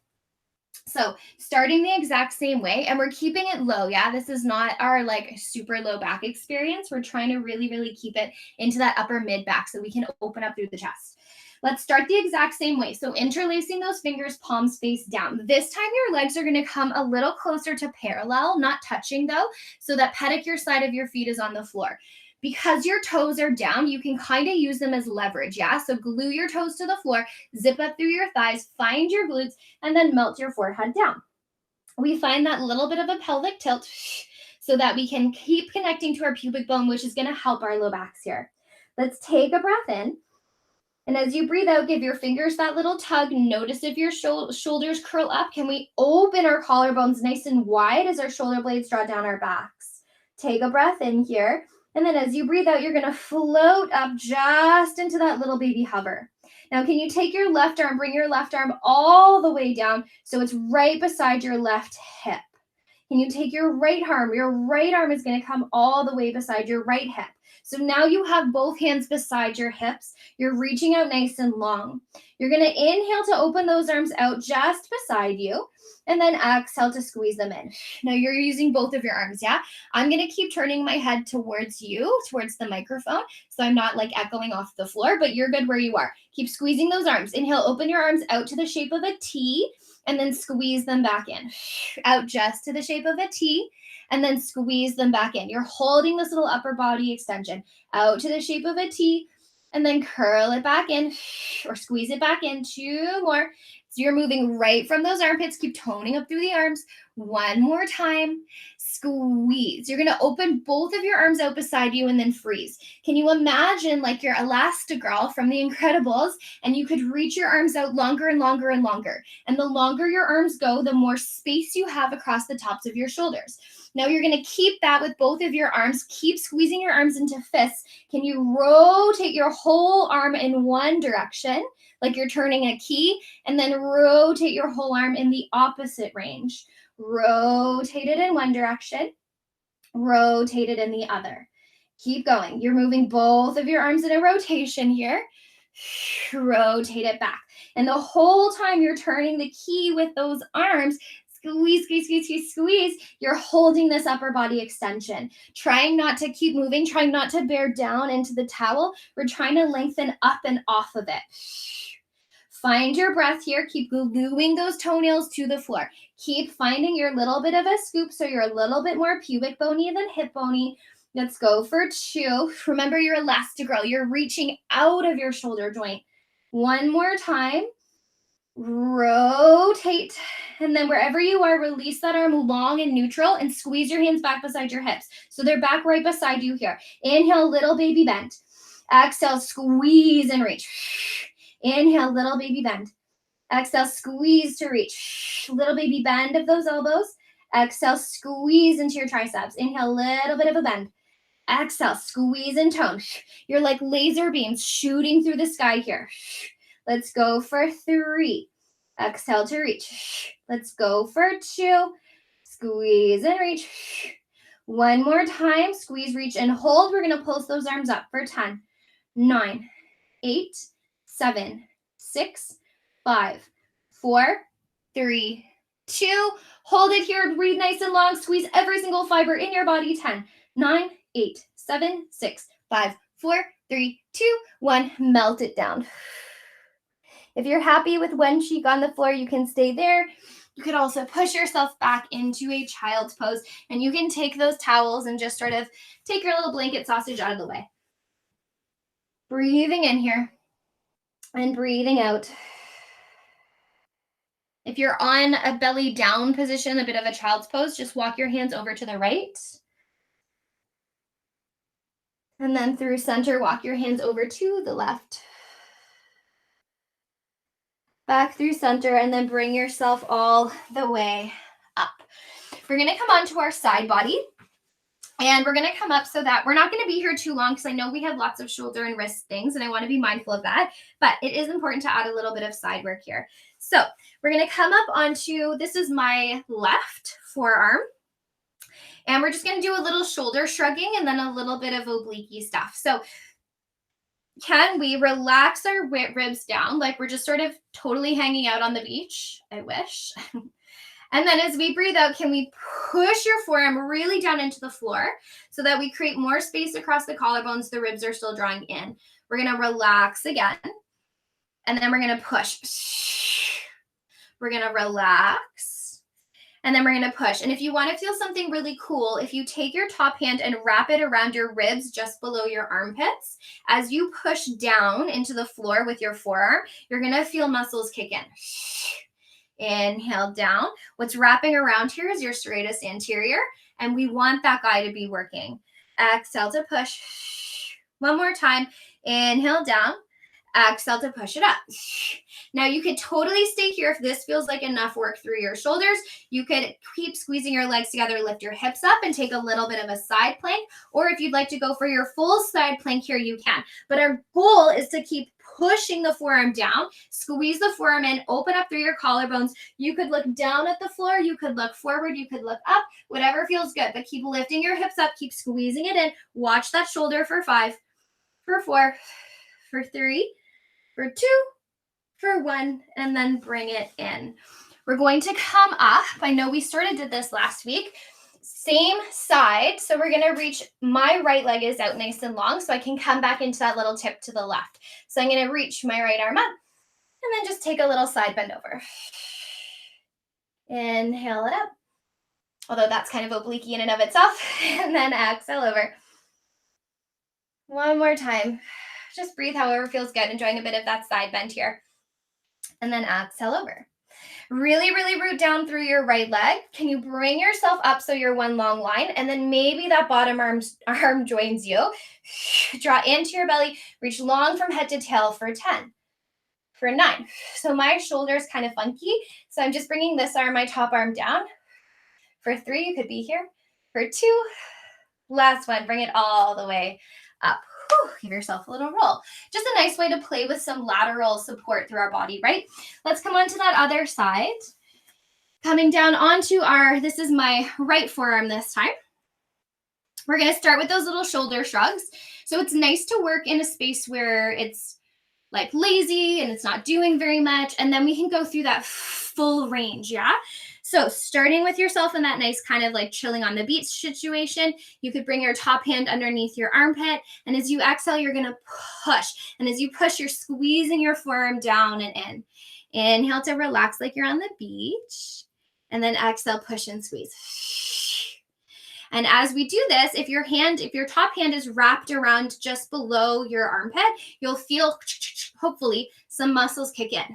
So starting the exact same way, and we're keeping it low. Yeah, this is not our like super low back experience. We're trying to really, really keep it into that upper mid back so we can open up through the chest. Let's start the exact same way. So interlacing those fingers, palms face down. This time your legs are going to come a little closer to parallel, not touching though, so that pedicure side of your feet is on the floor. Because your toes are down, you can kind of use them as leverage, yeah? So glue your toes to the floor, zip up through your thighs, find your glutes, and then melt your forehead down. We find that little bit of a pelvic tilt so that we can keep connecting to our pubic bone, which is going to help our low backs here. Let's take a breath in. And as you breathe out, give your fingers that little tug. Notice if your shoulders curl up. Can we open our collarbones nice and wide as our shoulder blades draw down our backs? Take a breath in here. And then as you breathe out, you're going to float up just into that little baby hover. Now, can you take your left arm, bring your left arm all the way down so it's right beside your left hip? Can you take your right arm? Your right arm is going to come all the way beside your right hip. So now you have both hands beside your hips. You're reaching out nice and long. You're going to inhale to open those arms out just beside you. And then exhale to squeeze them in. Now you're using both of your arms, yeah? I'm going to keep turning my head towards you, towards the microphone, so I'm not like echoing off the floor, but you're good where you are. Keep squeezing those arms. Inhale, open your arms out to the shape of a T, and then squeeze them back in. Out just to the shape of a T, and then squeeze them back in. You're holding this little upper body extension. Out to the shape of a T, and then curl it back in, or squeeze it back in. 2 more. So you're moving right from those armpits. Keep toning up through the arms. 1 more time. Squeeze. You're going to open both of your arms out beside you and then freeze. Can you imagine like you're Elastigirl from The Incredibles, and you could reach your arms out longer and longer and longer. And the longer your arms go, the more space you have across the tops of your shoulders. Now you're going to keep that with both of your arms. Keep squeezing your arms into fists. Can you rotate your whole arm in one direction, like you're turning a key, and then rotate your whole arm in the opposite range? Rotate it in one direction, rotate it in the other. Keep going. You're moving both of your arms in a rotation here. Rotate it back. And the whole time you're turning the key with those arms, squeeze, squeeze, squeeze, squeeze, squeeze. You're holding this upper body extension. Trying not to keep moving, trying not to bear down into the towel. We're trying to lengthen up and off of it. Find your breath here. Keep gluing those toenails to the floor. Keep finding your little bit of a scoop so you're a little bit more pubic bony than hip bony. Let's go for 2. Remember your elastigirl. You're reaching out of your shoulder joint. One more time. Rotate. And then wherever you are, release that arm long and neutral and squeeze your hands back beside your hips. So they're back right beside you here. Inhale, little baby bend. Exhale, squeeze and reach. Inhale, little baby bend. Exhale, squeeze to reach. Little baby bend of those elbows. Exhale, squeeze into your triceps. Inhale, little bit of a bend. Exhale, squeeze and tone. You're like laser beams shooting through the sky here. Let's go for 3. Exhale to reach. Let's go for 2. Squeeze and reach. One more time. Squeeze, reach, and hold. We're going to pulse those arms up for 10, 9, 8, 7, 6, 5, 4, 3, 2. Hold it here. Breathe nice and long. Squeeze every single fiber in your body. 10, 9, 8, 7, 6, 5, 4, 3, 2, 1. Melt it down. If you're happy with one cheek on the floor, you can stay there. You could also push yourself back into a child's pose, and you can take those towels and just sort of take your little blanket sausage out of the way. Breathing in here and breathing out. If you're on a belly down position, a bit of a child's pose, just walk your hands over to the right. And then through center, walk your hands over to the left. Back through center, and then bring yourself all the way up. We're going to come onto our side body, and we're going to come up so that we're not going to be here too long because I know we have lots of shoulder and wrist things, and I want to be mindful of that, but it is important to add a little bit of side work here. So we're going to come up onto, this is my left forearm, and we're just going to do a little shoulder shrugging and then a little bit of oblique stuff. So can we relax our ribs down like we're just sort of totally hanging out on the beach? I wish. And then as we breathe out, can we push your forearm really down into the floor so that we create more space across the collarbones, the ribs are still drawing in. We're going to relax again, and then we're going to push. We're going to relax. And then we're going to push. And if you want to feel something really cool, if you take your top hand and wrap it around your ribs just below your armpits, as you push down into the floor with your forearm, you're going to feel muscles kick in. Inhale down. What's wrapping around here is your serratus anterior, and we want that guy to be working. Exhale to push. One more time. Inhale down. Exhale to push it up. Now you could totally stay here if this feels like enough work through your shoulders. You could keep squeezing your legs together, lift your hips up, and take a little bit of a side plank. Or if you'd like to go for your full side plank here, you can. But our goal is to keep pushing the forearm down, squeeze the forearm in, open up through your collarbones. You could look down at the floor, you could look forward, you could look up, whatever feels good. But keep lifting your hips up, keep squeezing it in. Watch that shoulder for 5, for 4, for 3, for 2, for 1, and then bring it in. We're going to come up. I know we did this last week. Same side. So we're going to reach, my right leg is out nice and long so I can come back into that little tip to the left. So I'm going to reach my right arm up and then just take a little side bend over. Inhale it up. Although that's kind of oblique in and of itself. And then exhale over. One more time. Just breathe however feels good, enjoying a bit of that side bend here. And then exhale over. Really, really root down through your right leg. Can you bring yourself up so you're one long line? And then maybe that bottom arm joins you. Draw into your belly. Reach long from head to tail for 10. For 9. So my shoulder is kind of funky. So I'm just bringing this arm, my top arm down. For 3, you could be here. For 2, last one, bring it all the way up. Whew, give yourself a little roll. Just a nice way to play with some lateral support through our body, right? Let's come on to that other side. Coming down onto this is my right forearm this time. We're going to start with those little shoulder shrugs. So it's nice to work in a space where it's like lazy and it's not doing very much. And then we can go through that full range, yeah? So starting with yourself in that nice kind of like chilling on the beach situation, you could bring your top hand underneath your armpit. And as you exhale, you're going to push. And as you push, you're squeezing your forearm down and in. Inhale to relax like you're on the beach. And then exhale, push and squeeze. And as we do this, if your top hand is wrapped around just below your armpit, you'll feel, hopefully, some muscles kick in.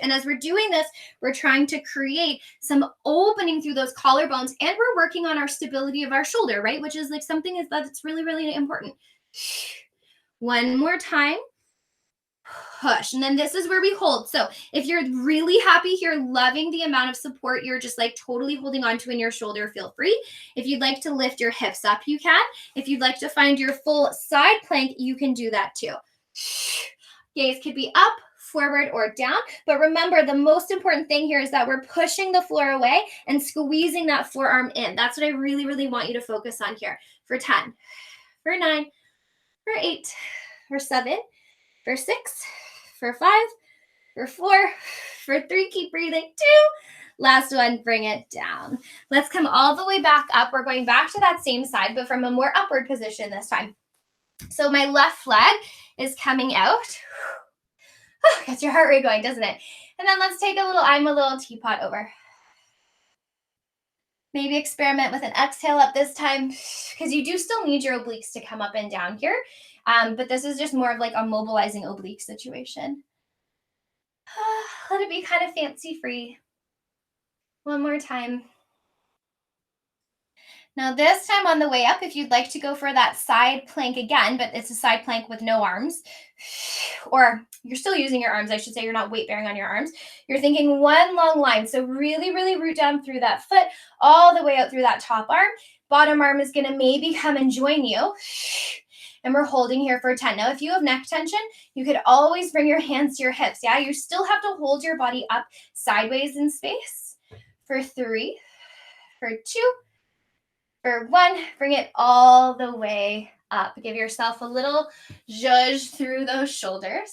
And as we're doing this, we're trying to create some opening through those collarbones, and we're working on our stability of our shoulder, right? Which is like something that's really, really important. One more time. Push. And then this is where we hold. So if you're really happy here, loving the amount of support you're just like totally holding on to in your shoulder, feel free. If you'd like to lift your hips up, you can. If you'd like to find your full side plank, you can do that too. Gaze could be up, forward, or down. But remember, the most important thing here is that we're pushing the floor away and squeezing that forearm in. That's what I really, really want you to focus on here. For 10, for 9, for 8, for 7, for 6, for 5, for 4, for 3, keep breathing, 2, last one, bring it down. Let's come all the way back up. We're going back to that same side, but from a more upward position this time. So my left leg is coming out. Gets your heart rate going, doesn't it? And then let's take I'm a little teapot over. Maybe experiment with an exhale up this time, because you do still need your obliques to come up and down here. But this is just more of like a mobilizing oblique situation. Let it be kind of fancy free. One more time. Now this time on the way up, if you'd like to go for that side plank again, but it's a side plank with no arms, or you're still using your arms, I should say, you're not weight bearing on your arms. You're thinking one long line. So really, really root down through that foot, all the way out through that top arm. Bottom arm is gonna maybe come and join you. And we're holding here for 10. Now, if you have neck tension, you could always bring your hands to your hips. Yeah, you still have to hold your body up sideways in space. For 3, for 2, for 1, bring it all the way up. Give yourself a little zhuzh through those shoulders.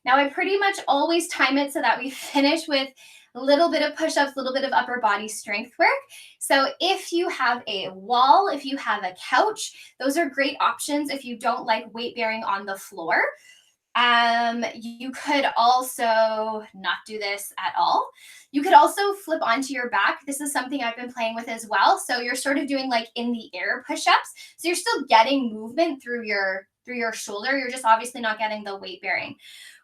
Now, I pretty much always time it so that we finish with a little bit of push-ups, a little bit of upper body strength work. So if you have a wall, if you have a couch, those are great options if you don't like weight bearing on the floor. You could also not do this at all. You could also flip onto your back. This is something I've been playing with as well. So you're sort of doing like in the air push-ups. So you're still getting movement through your shoulder. You're just obviously not getting the weight bearing.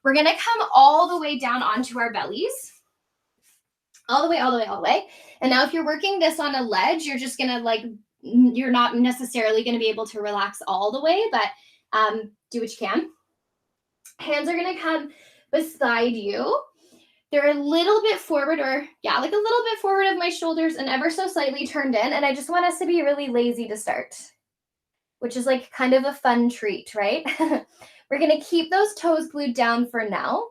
We're going to come all the way down onto our bellies. All the way, all the way, all the way. And now if you're working this on a ledge, you're just going to you're not necessarily going to be able to relax all the way, but do what you can. Hands are going to come beside you. They're a little bit forward, like a little bit forward of my shoulders and ever so slightly turned in. And I just want us to be really lazy to start, which is like kind of a fun treat, right? We're going to keep those toes glued down for now.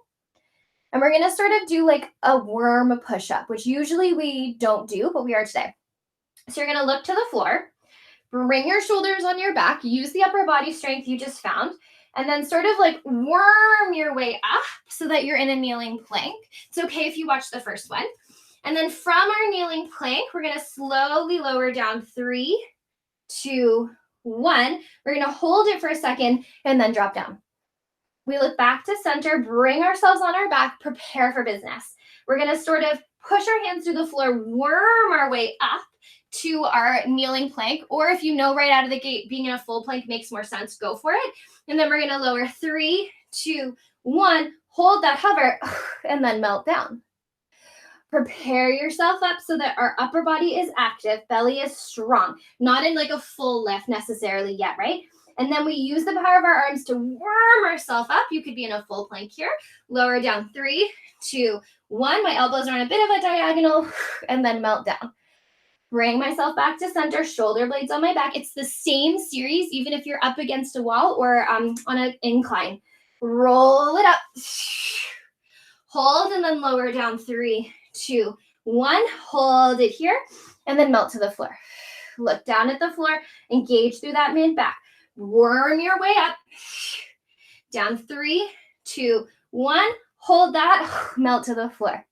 And we're going to sort of do like a worm push-up, which usually we don't do, but we are today. So you're going to look to the floor, bring your shoulders on your back, use the upper body strength you just found, and then sort of like worm your way up so that you're in a kneeling plank. It's okay if you watch the first one. And then from our kneeling plank, we're going to slowly lower down 3, 2, 1. We're going to hold it for a second and then drop down. We look back to center, bring ourselves on our back, prepare for business. We're going to sort of push our hands through the floor, worm our way up to our kneeling plank. Or if you know right out of the gate, being in a full plank makes more sense, go for it. And then we're going to lower 3, 2, 1, hold that hover, and then melt down. Prepare yourself up so that our upper body is active, belly is strong, not in like a full lift necessarily yet, right? And then we use the power of our arms to worm ourselves up. You could be in a full plank here. Lower down 3, 2, 1. My elbows are on a bit of a diagonal, and then melt down. Bring myself back to center, shoulder blades on my back. It's the same series, even if you're up against a wall or on an incline. Roll it up. Hold and then lower down 3, 2, 1. Hold it here and then melt to the floor. Look down at the floor, engage through that mid-back. Worm your way up. Down 3, 2, 1. Hold that, melt to the floor.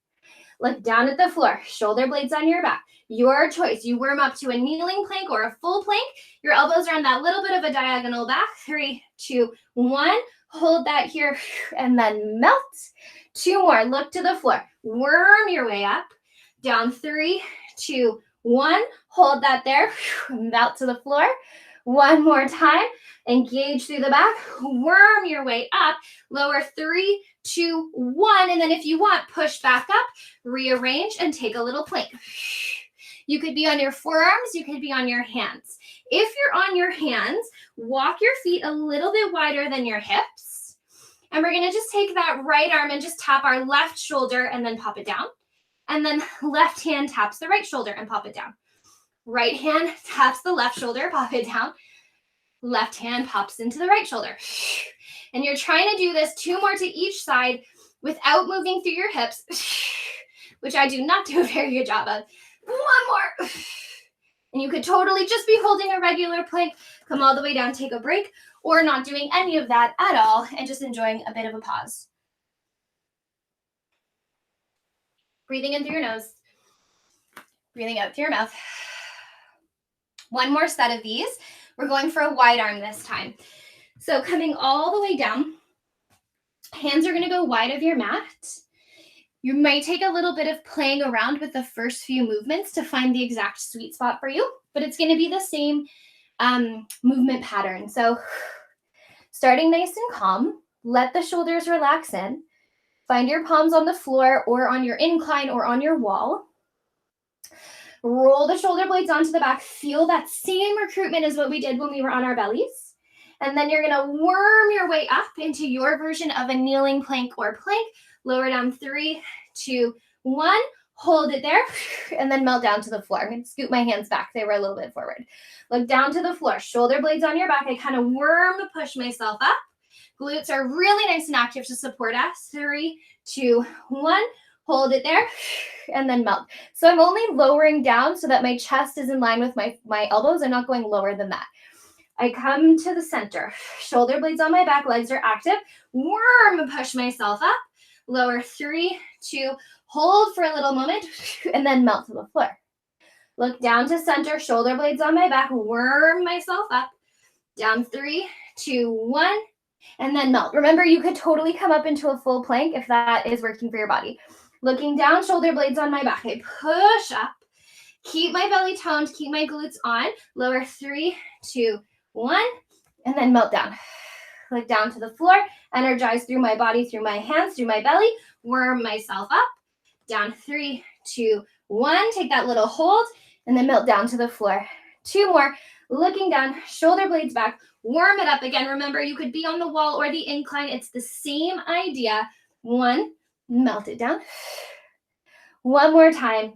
Look down at the floor, shoulder blades on your back. Your choice. You worm up to a kneeling plank or a full plank. Your elbows are on that little bit of a diagonal back. 3, 2, 1. Hold that here and then melt. 2 more. Look to the floor. Worm your way up. Down 3, 2, 1. Hold that there. Melt to the floor. One more time. Engage through the back. Worm your way up. Lower 3, 2, 1. And then if you want, push back up, rearrange, and take a little plank. You could be on your forearms. You could be on your hands. If you're on your hands, walk your feet a little bit wider than your hips. And we're going to just take that right arm and just tap our left shoulder and then pop it down. And then left hand taps the right shoulder and pop it down. Right hand taps the left shoulder, pop it down. Left hand pops into the right shoulder. And you're trying to do this 2 more to each side without moving through your hips, which I do not do a very good job of. One more. And you could totally just be holding a regular plank, come all the way down, take a break, or not doing any of that at all and just enjoying a bit of a pause. Breathing in through your nose, breathing out through your mouth. One more set of these. We're going for a wide arm this time. So coming all the way down, hands are going to go wide of your mat. You might take a little bit of playing around with the first few movements to find the exact sweet spot for you, but it's going to be the same movement pattern. So starting nice and calm, let the shoulders relax in. Find your palms on the floor or on your incline or on your wall. Roll the shoulder blades onto the back. Feel that same recruitment as what we did when we were on our bellies. And then you're going to worm your way up into your version of a kneeling plank or plank. Lower down 3, 2, 1. Hold it there. And then melt down to the floor. I'm going to scoot my hands back. They were a little bit forward. Look down to the floor. Shoulder blades on your back. I kind of worm, push myself up. Glutes are really nice and active to support us. 3, 2, 1. Hold it there, and then melt. So I'm only lowering down so that my chest is in line with my elbows. I'm not going lower than that. I come to the center. Shoulder blades on my back, legs are active. Worm, push myself up. Lower 3, 2, hold for a little moment, and then melt to the floor. Look down to center, shoulder blades on my back, worm myself up. Down 3, 2, 1, and then melt. Remember, you could totally come up into a full plank if that is working for your body. Looking down, shoulder blades on my back. I push up. Keep my belly toned. Keep my glutes on. Lower 3, 2, 1. And then melt down. Look down to the floor. Energize through my body, through my hands, through my belly. Worm myself up. Down 3, 2, 1. Take that little hold. And then melt down to the floor. 2 more. Looking down, shoulder blades back. Worm it up again. Remember, you could be on the wall or the incline. It's the same idea. 1. Melt it down. One more time.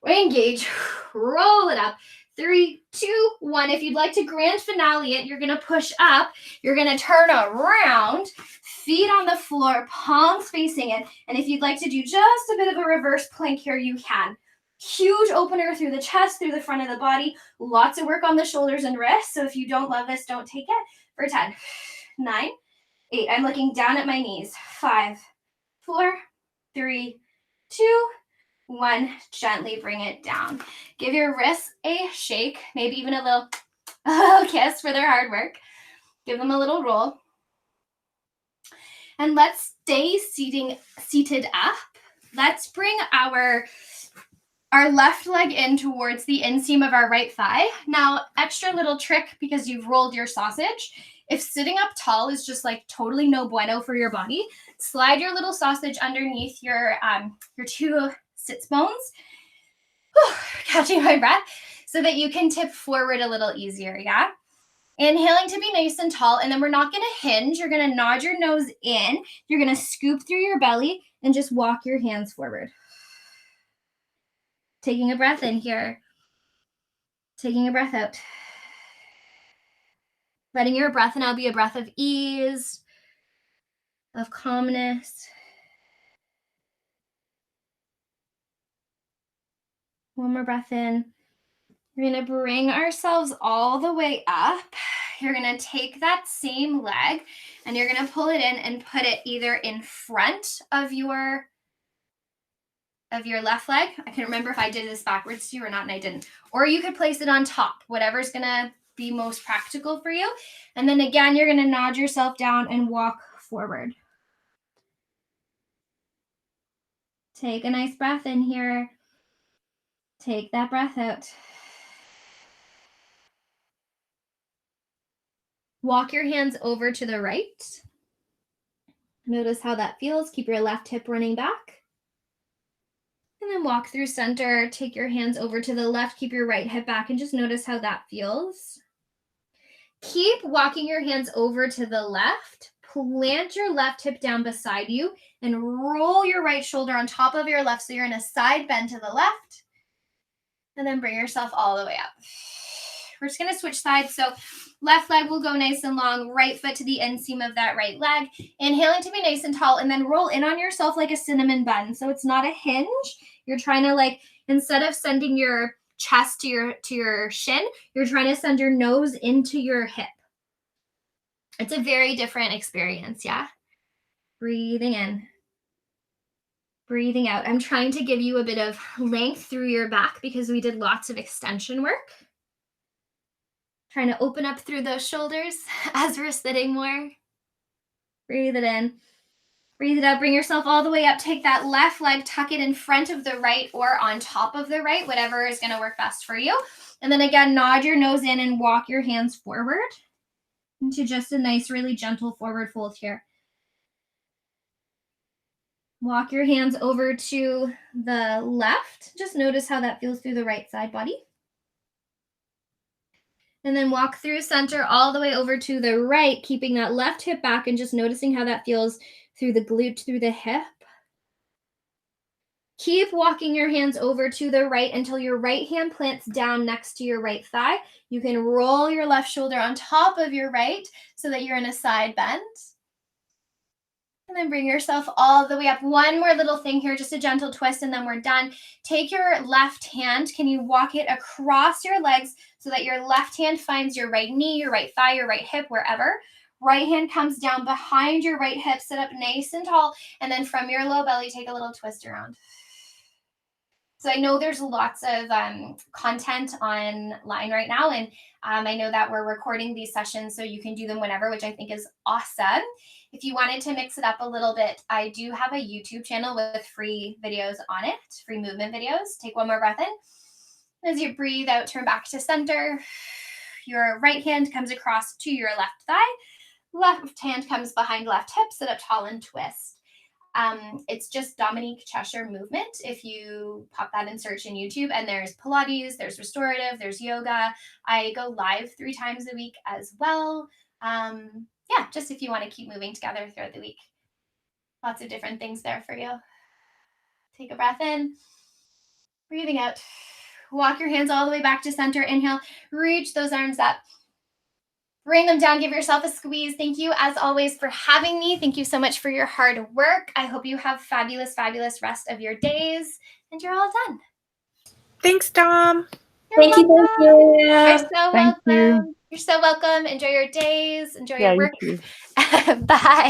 Engage. Roll it up. 3, 2, 1. If you'd like to grand finale it, you're going to push up. You're going to turn around. Feet on the floor, palms facing it. And if you'd like to do just a bit of a reverse plank here, you can. Huge opener through the chest, through the front of the body. Lots of work on the shoulders and wrists. So if you don't love this, don't take it. For 10, 9, 8. I'm looking down at my knees. 5, 4, 3, 2, 1. Gently bring it down. Give your wrists a shake, maybe even a little kiss for their hard work. Give them a little roll. And let's stay seated up. Let's bring our left leg in towards the inseam of our right thigh. Now, extra little trick because you've rolled your sausage. If sitting up tall is just like totally no bueno for your body, slide your little sausage underneath your 2 sits bones. Catching my breath so that you can tip forward a little easier, yeah? Inhaling to be nice and tall, and then we're not going to hinge. You're going to nod your nose in. You're going to scoop through your belly and just walk your hands forward. Taking a breath in here. Taking a breath out. Letting your breath now be a breath of ease, of calmness. One more breath in. We're going to bring ourselves all the way up. You're going to take that same leg and you're going to pull it in and put it either in front of your left leg. I can remember if I did this backwards to you or not, and I didn't. Or you could place it on top, whatever's going to be most practical for you. And then again, you're going to nod yourself down and walk forward. Take a nice breath in here. Take that breath out. Walk your hands over to the right. Notice how that feels. Keep your left hip running back. And then walk through center. Take your hands over to the left. Keep your right hip back and just notice how that feels. Keep walking your hands over to the left. Plant your left hip down beside you and roll your right shoulder on top of your left so you're in a side bend to the left. And then bring yourself all the way up. We're just going to switch sides. So left leg will go nice and long, right foot to the inseam of that right leg. Inhaling to be nice and tall, and then roll in on yourself like a cinnamon bun. So it's not a hinge. You're trying to, like, instead of sending your chest to your shin, you're trying to send your nose into your hip. It's a very different experience, yeah? Breathing in. Breathing out. I'm trying to give you a bit of length through your back because we did lots of extension work. Trying to open up through those shoulders as we're sitting more. Breathe it in. Breathe it out. Bring yourself all the way up. Take that left leg, tuck it in front of the right or on top of the right, whatever is going to work best for you. And then again, nod your nose in and walk your hands forward into just a nice, really gentle forward fold here. Walk your hands over to the left. Just notice how that feels through the right side body. And then walk through center all the way over to the right, keeping that left hip back and just noticing how that feels through the glute, through the hip. Keep walking your hands over to the right until your right hand plants down next to your right thigh. You can roll your left shoulder on top of your right so that you're in a side bend. And then bring yourself all the way up. One more little thing here, just a gentle twist, and then we're done. Take your left hand. Can you walk it across your legs so that your left hand finds your right knee, your right thigh, your right hip, wherever. Right hand comes down behind your right hip. Sit up nice and tall. And then from your low belly, take a little twist around. So I know there's lots of content online right now, and I know that we're recording these sessions so you can do them whenever, which I think is awesome. If you wanted to mix it up a little bit, I do have a YouTube channel with free videos on it, free movement videos. Take one more breath in. As you breathe out, turn back to center. Your right hand comes across to your left thigh. Left hand comes behind left hip. Sit up tall and twist. It's just Dominique Cheshire movement. If you pop that in search in YouTube, and there's Pilates, there's restorative, there's yoga. I go live 3 times a week as well. Yeah, just if you want to keep moving together throughout the week. Lots of different things there for you. Take a breath in, breathing out. Walk your hands all the way back to center. Inhale, reach those arms up. Bring them down. Give yourself a squeeze. Thank you, as always, for having me. Thank you so much for your hard work. I hope you have fabulous, fabulous rest of your days, and you're all done.
Thanks, Dom.
Thank you. You're so
Thank
welcome.
you.
You're so welcome. Enjoy your days. Enjoy
Yeah,
your work.
you too.
Bye.